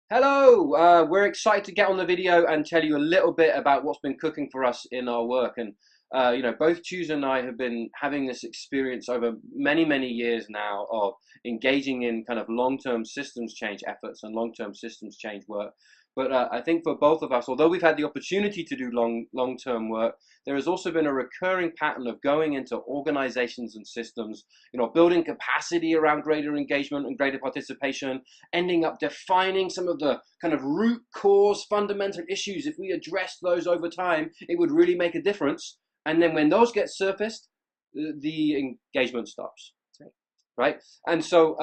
Hello, we're excited to get on the video and tell you a little bit about what's been cooking for us in our work. And both Choose and I have been having this experience over many, many years now of engaging in kind of long-term systems change efforts and long-term systems change work. But I think for both of us, although we've had the opportunity to do long-term work, there has also been a recurring pattern of going into organizations and systems, building capacity around greater engagement and greater participation, ending up defining some of the kind of root cause fundamental issues. If we address those over time, it would really make a difference. And then when those get surfaced, the engagement stops. Right. And so,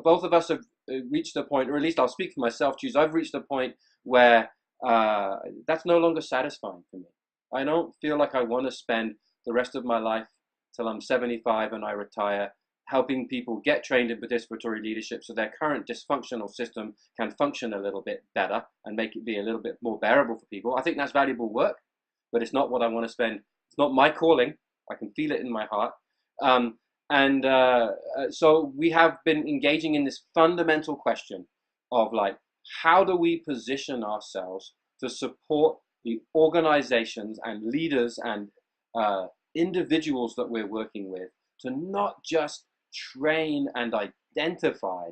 both of us have reached a point, or at least I'll speak for myself, Choose. I've reached a point where that's no longer satisfying for me. I don't feel like I want to spend the rest of my life till I'm 75 and I retire helping people get trained in participatory leadership so their current dysfunctional system can function a little bit better and make it be a little bit more bearable for people. I think that's valuable work, but it's not what I want to spend. It's not my calling. I can feel it in my heart. So we have been engaging in this fundamental question of like, how do we position ourselves to support the organizations and leaders and individuals that we're working with to not just train and identify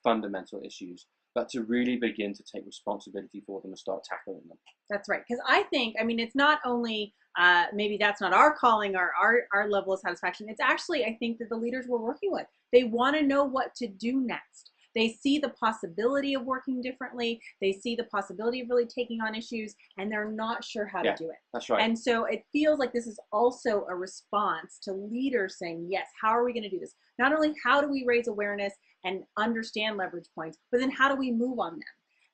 fundamental issues, but to really begin to take responsibility for them and start tackling them. That's right. Because I think, I mean, it's not only maybe that's not our calling or our level of satisfaction. It's actually, I think, that the leaders we're working with, they want to know what to do next. They see the possibility of working differently. They see the possibility of really taking on issues, and they're not sure how to do it. That's right. And so it feels like this is also a response to leaders saying, yes, how are we going to do this? Not only how do we raise awareness and understand leverage points, but then how do we move on them?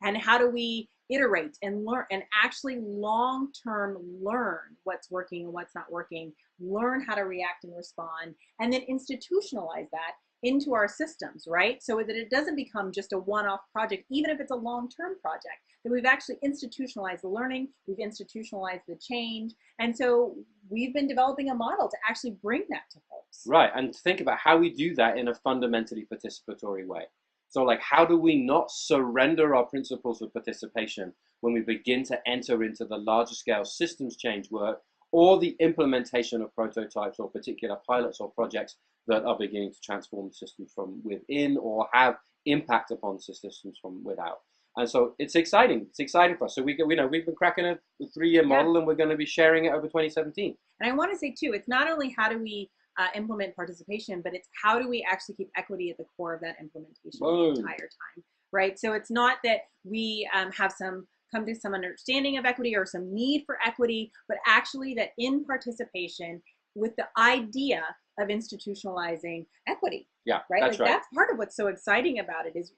And how do we iterate and learn and actually long-term learn what's working and what's not working, learn how to react and respond, and then institutionalize that into our systems, right? So that it doesn't become just a one-off project, even if it's a long-term project, that we've actually institutionalized the learning, we've institutionalized the change. And so we've been developing a model to actually bring that to folks. Right, and think about how we do that in a fundamentally participatory way. So like, how do we not surrender our principles of participation when we begin to enter into the larger scale systems change work or the implementation of prototypes or particular pilots or projects that are beginning to transform systems from within or have impact upon systems from without. And so it's exciting. It's exciting for us. So we've been cracking a 3-year model, and we're going to be sharing it over 2017. And I want to say too, it's not only how do we implement participation, but it's how do we actually keep equity at the core of that implementation the entire time, right? So it's not that we come to some understanding of equity or some need for equity, but actually that in participation with the idea of institutionalizing equity. Yeah, right? That's right. That's part of what's so exciting about it, is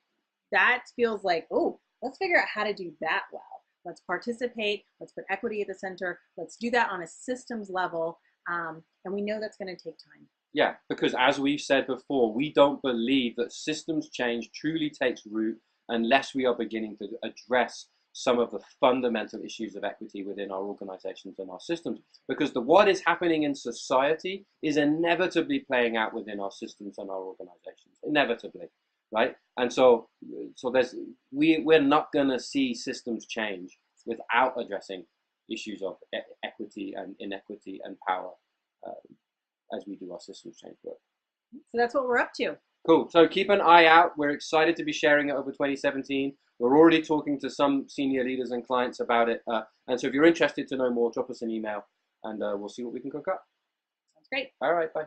that feels like, oh, let's figure out how to do that well. Let's participate, let's put equity at the center, let's do that on a systems level. And we know that's going to take time. Yeah, because as we've said before, we don't believe that systems change truly takes root unless we are beginning to address some of the fundamental issues of equity within our organizations and our systems. Because what is happening in society is inevitably playing out within our systems and our organizations, inevitably, right? And so we're not going to see systems change without addressing issues of equity and inequity and power as we do our systems change work. So that's what we're up to. Cool. So keep an eye out. We're excited to be sharing it over 2017. We're already talking to some senior leaders and clients about it. And so if you're interested to know more, drop us an email and we'll see what we can cook up. Sounds great. All right. Bye.